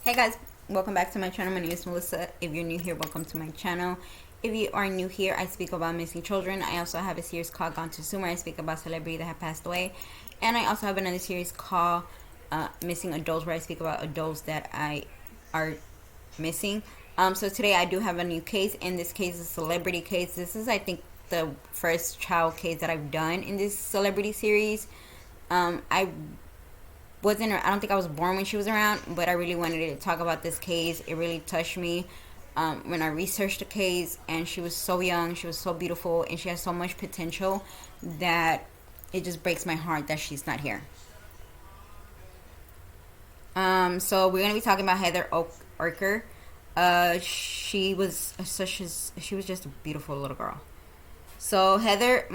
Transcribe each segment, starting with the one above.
Hey guys, welcome back to my channel. My name is Melissa. If you're new here, welcome to my channel. If you are new here, I speak about missing children. I also have a series called Gone Too Soon where I speak about celebrities that have passed away. And I also have another series called Missing Adults where I speak about adults that are missing. So today I do have a new case. In this case, a celebrity case. This is, I think, the first child case that I've done in this celebrity series. I don't think I was born when she was around, but I really wanted to talk about this case. It really touched me when I researched the case, and she was so young, she was so beautiful, and she has so much potential that it just breaks my heart that she's not here. So we're gonna be talking about Heather Orker. She was just a beautiful little girl. So Heather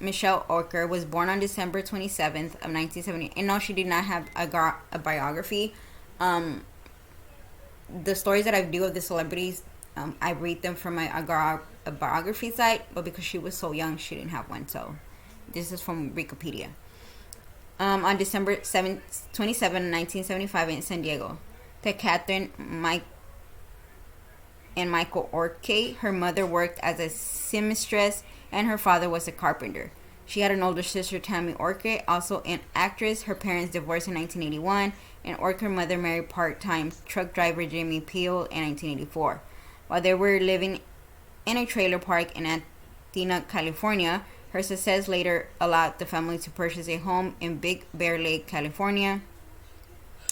Michelle Orker was born on December 27th of 1970. And no, she did not have a biography. The stories that I do of the celebrities, I read them from my biography site, but because she was so young, she didn't have one. So this is from Wikipedia. On December 27, 1975 in San Diego, to Catherine and Michael Orke. Her mother worked as a seamstress and her father was a carpenter. She had an older sister, Tammy Orke, also an actress. Her parents divorced in 1981, and Orker's mother married part-time truck driver Jimmy Peel in 1984. While they were living in a trailer park in Athena, California, her success later allowed the family to purchase a home in Big Bear Lake, California.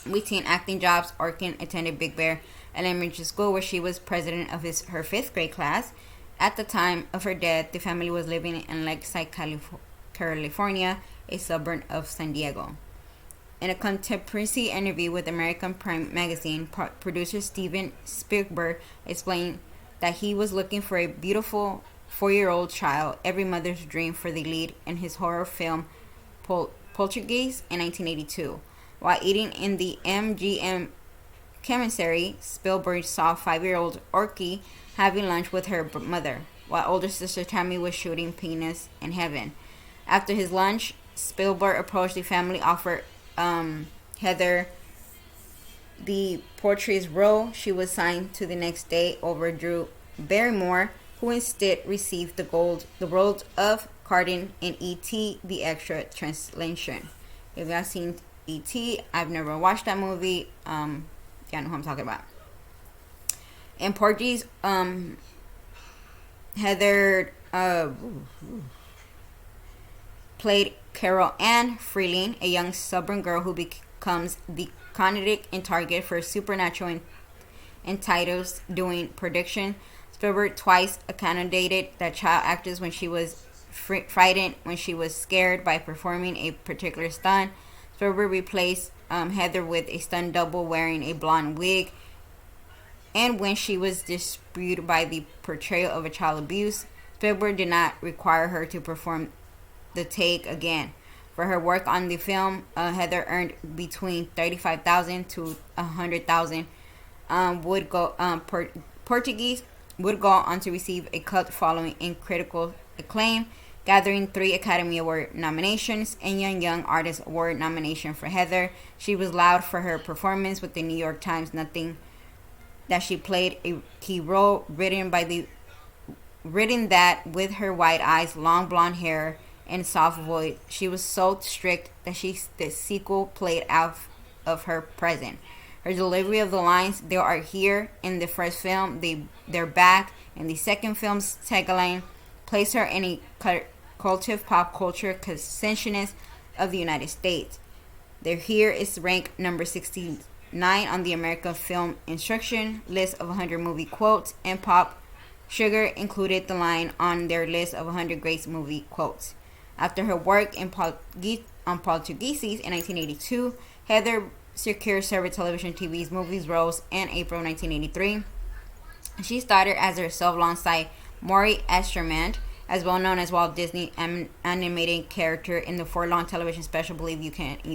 Between acting jobs, Orkin attended Big Bear Elementary School, where she was president of her fifth grade class. At the time of her death, the family was living in Lakeside, California, a suburb of San Diego. In a contemporary interview with American Prime magazine, producer Steven Spielberg explained that he was looking for a beautiful 4-year-old child, every mother's dream, for the lead in his horror film Poltergeist in 1982. While eating in the MGM commissary, Spielberg saw 5-year-old Orke having lunch with her mother, while older sister Tammy was shooting Peanuts in Heaven. After his lunch, Spielberg approached the family, offered Heather the portrait's role. She was signed to the next day over Drew Barrymore, who instead received the role of Cardin in E.T. the Extra Translation. If you have seen E.T., I've never watched that movie. Yeah, I know who I'm talking about. In Portuguese, Heather played Carol Ann Freeling, a young stubborn girl who becomes the candidate and target for supernatural entitles doing prediction. Spielberg twice accommodated that child actress when she was frightened, when she was scared by performing a particular stunt. Spielberg replaced Heather with a stunt double wearing a blonde wig. And when she was disputed by the portrayal of a child abuse, Spielberg did not require her to perform the take again. For her work on the film, Heather earned between $35,000 to $100,000. Portuguese would go on to receive a cult following and critical acclaim, gathering 3 Academy Award nominations and Young Artist Award nomination for Heather. She was lauded for her performance with the New York Times, nothing that she played a key role, written that with her white eyes, long blonde hair, and soft voice, she was so strict that the sequel played out of her present. Her delivery of the lines, "They are here," in the first film, "They're back," in the second film's tagline, placed her in a cultive pop culture consensus of the United States. "They're Here" is ranked number 69 on the American Film Instruction list of 100 movie quotes, and Pop Sugar included the line on their list of 100 great movie quotes. After her work on Poltergeist in 1982, Heather secured several television, TV, movies roles in April 1983. She started as herself alongside Maury Esterman, as well known as Walt Disney animated character in the 4-long television special Believe You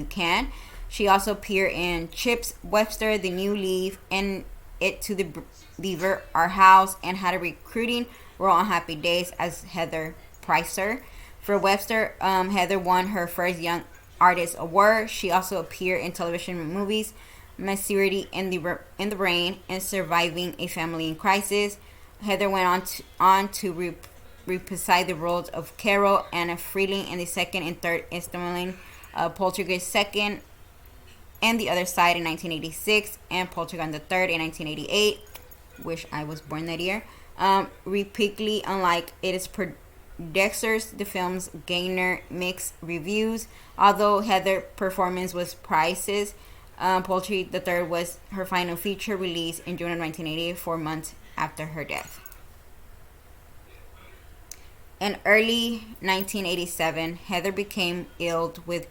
Can. She also appeared in Chips, Webster, The New Leaf, and It to the Beaver, Our House, and had a recruiting role on Happy Days as Heather Pricer. For Webster, Heather won her first Young Artist Award. She also appeared in television movies maturity in the brain, and surviving a family in crisis. Heather went on to reprise the roles of Carol, Anna Freeling in the second and third installment, Poltergeist second, and the other side in 1986, and Poltergeist the third in 1988. Wish I was born that year. Repeatedly, unlike its predecessors, the film's garnered mixed reviews. Although Heather's performance was praised, Poltergeist the third was her final feature, released in June of 1988, 4 months after her death. In early 1987, Heather became ill with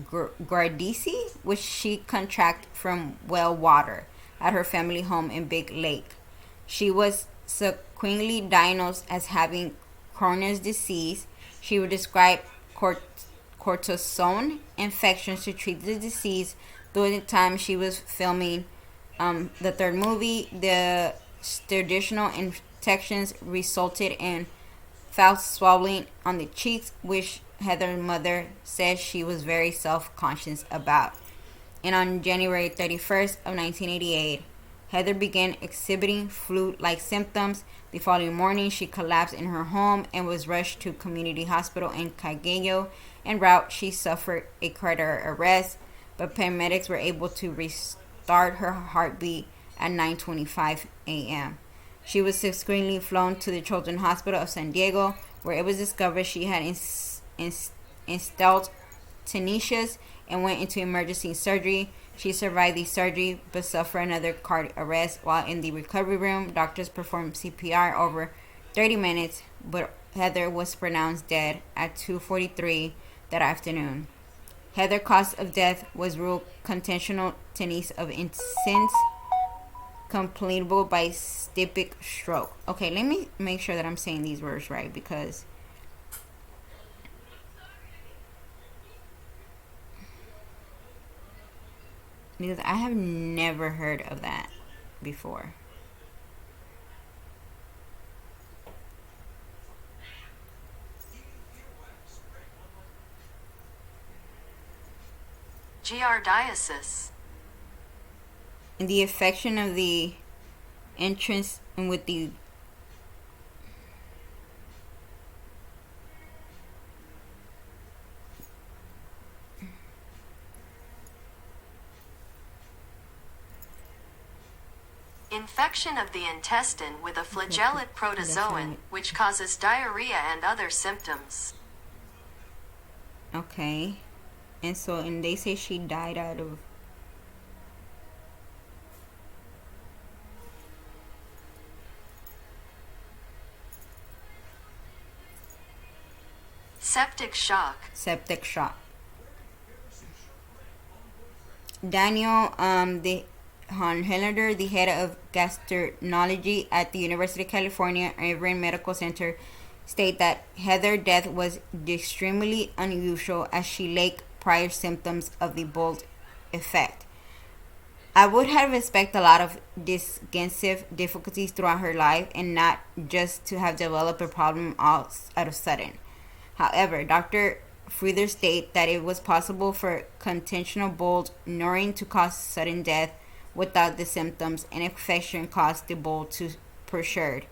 Gardasil, which she contracted from well water at her family home in Big Lake. She was subsequently diagnosed as having Crohn's disease. She would describe cortisone infections to treat the disease. During the time she was filming the third movie, the traditional infections resulted in foul swelling on the cheeks, which Heather's mother said she was very self-conscious about. And on January 31st of 1988, Heather began exhibiting flu-like symptoms. The following morning, she collapsed in her home and was rushed to community hospital in Cagello. En route, she suffered a cardiac arrest, but paramedics were able to restart her heartbeat at 9:25 a.m. She was subsequently flown to the Children's Hospital of San Diego, where it was discovered she had installed tetanus and went into emergency surgery. She survived the surgery but suffered another cardiac arrest. While in the recovery room, doctors performed CPR over 30 minutes, but Heather was pronounced dead at 2:43 that afternoon. Heather's cause of death was ruled congenital tetanus of infancy, completable by ischemic stroke. Okay, let me make sure that I'm saying these words right because I have never heard of that before. Giardiasis. And the affection of the entrance and with the Infection of the intestine with a flagellate protozoan, which causes diarrhea and other symptoms. Okay. And they say she died out of Septic shock. septic shock. Daniel Hohenlander, the head of gastroenterology at the University of California Irvine Medical Center, state that Heather's death was extremely unusual as she lacked prior symptoms of the bolt effect. I would have expected a lot of digestive difficulties throughout her life and not just to have developed a problem all out of sudden. However, Dr. Frieder stated that it was possible for congenital bowel gnawing to cause sudden death without the symptoms, and infection caused the bowel to protrude.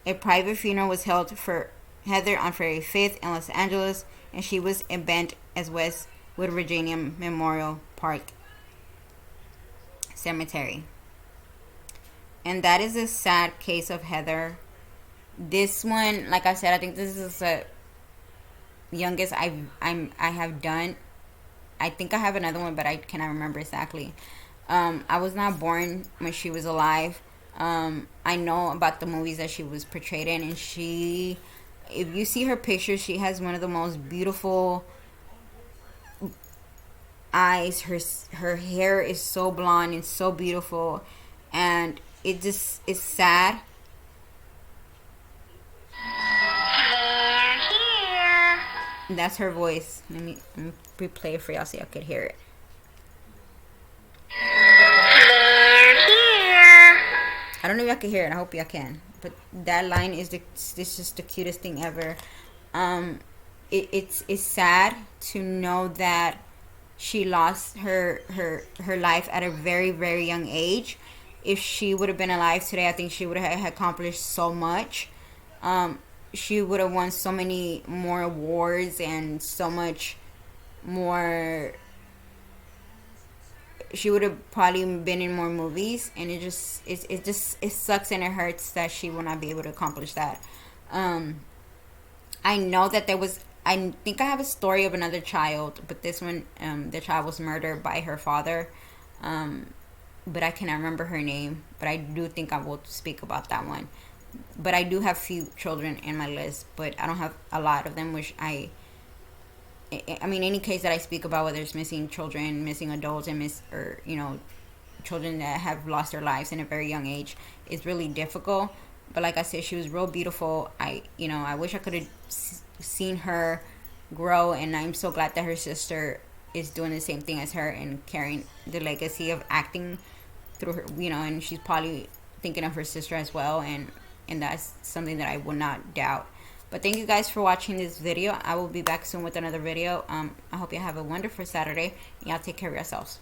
A private funeral was held for Heather on February 5th in Los Angeles, and she was in Bend as West with Virginia Memorial Park Cemetery. And that is a sad case of Heather. This one, like I said, I think this is the youngest I have done. I think I have another one, but I cannot remember exactly. I was not born when she was alive. I know about the movies that she was portrayed in, and if you see her pictures, she has one of the most beautiful eyes. Her hair is so blonde and so beautiful, and it just is sad. That's her voice. Let me replay it for y'all so y'all could hear it. I don't know if y'all can hear it. I hope y'all can. But that line is just the cutest thing ever. It's sad to know that she lost her life at a very, very young age. If she would have been alive today, I think she would have accomplished so much. She would have won so many more awards and so much more. She would have probably been in more movies, and it sucks and it hurts that she will not be able to accomplish that. I know that there was. I think I have a story of another child, but this one, the child was murdered by her father. But I cannot remember her name. But I do think I will speak about that one. But I do have few children in my list, but I don't have a lot of them, which I mean, any case that I speak about, whether it's missing children, missing adults, and children that have lost their lives in a very young age, is really difficult. But like I said, she was real beautiful. I wish I could have seen her grow, and I'm so glad that her sister is doing the same thing as her and carrying the legacy of acting through her. And she's probably thinking of her sister as well, and that's something that I will not doubt. But thank you guys for watching this video. I will be back soon with another video. I hope you have a wonderful Saturday. Y'all take care of yourselves.